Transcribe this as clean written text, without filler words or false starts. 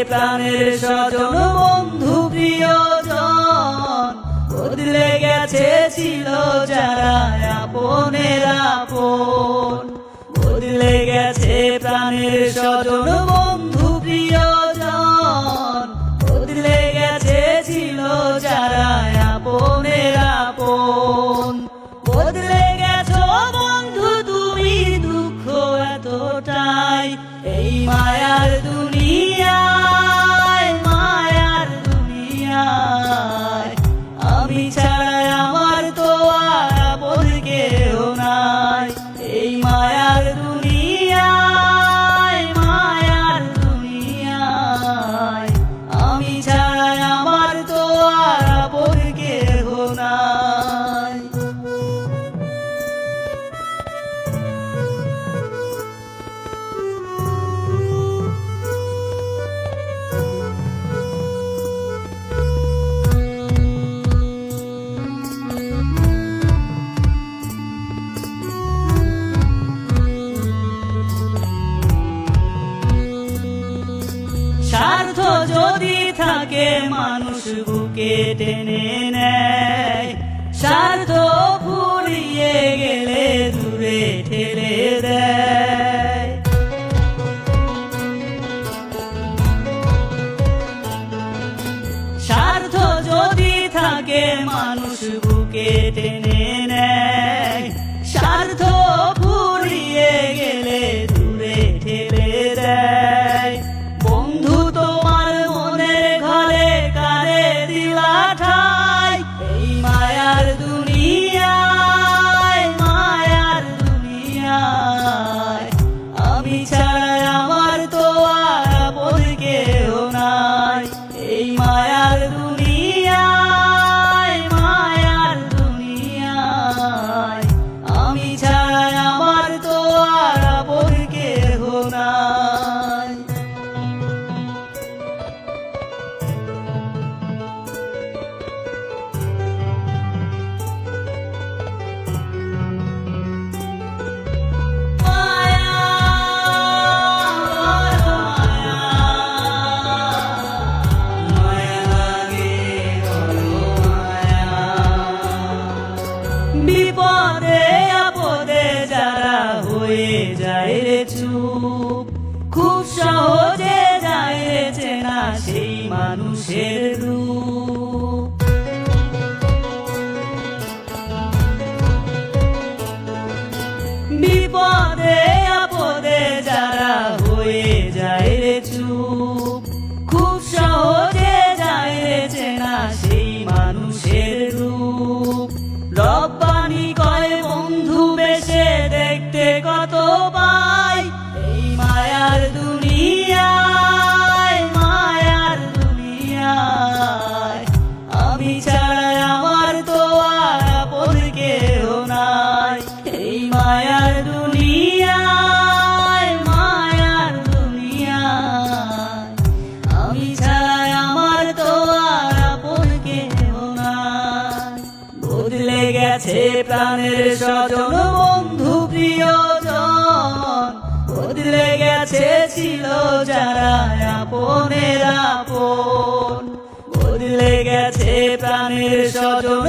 প্রাণের স্বজন বন্ধু প্রিয়জন, বদলে গেছে ছিল যারা আপনের আপন। বদলে গেছে প্রাণের স্বজন বন্ধু প্রিয়জন, বদলে গেছে ছিল যারা আপনের আপন। বদলে গেছো বন্ধু তুমি দুঃখ এতটাই, এই মায়ার দুনিয়ায়, মায়ার দুনিয়ায়। আমি ছাড়া আমার তো আর আপন কেউ নাই, এই মায়ার দুনিয়ায়, মায়ার দুনিয়ায়। আমি ছাড়া আমার তো আর আপন কেউ নাই। স্বার্থ যদি থাকে মানুষ বুকে টেনে নেয়, স্বার্থ ফুরিয়ে গেলে দূরে ঠেলে দেয়। স্বার্থ যদি থাকে মানুষ বুকে টেনে নেয়, স্বার্থ ফুরিয়ে গেলে দূরে ঠেলে দেয়। বন্ধু তোমার মনের ঘরে কারে দিলা ঠাই, এই মায়ার দুনিয়ায়, মায়ার দুনিয়ায়। আমি ছাড়া আমার তো আর আপন কেউ নাই, এই মায়ার দুনিয়ায়, মায়ার দুনিয়ায়। আমি ছাড়া আমার তো আর আপন কেউ নাই। বিপদে আপদে যারা হয়ে যায় রে চুপ, খুব সহজে যায় রে চেনা সেই মানুষের রূপ। বিপদে আপদে যারা হয়ে যায় রে চুপ, খুব সহজে যায় রে চেনা সেই মানুষের রূপ। রব্বানি কয় বন্ধু বেশে দেখতে কত পাই, এই মায়ার দুনিয়ায়, মায়ার দুনিয়ায়। আমি ছাড়া আমার তো আর আপন কেউ নাই, এই মায়ার দুনিয়ায়, মায়ার দুনিয়ায়। আমি ছাড়া আমার তো আর আপন কেউ নাই। বদলে গেছে প্রাণের স্বজন বন্ধু প্রিয়জন, বদলে গেছে ছিল যারা আপনের আপন। বদলে গেছে প্রাণের স্বজন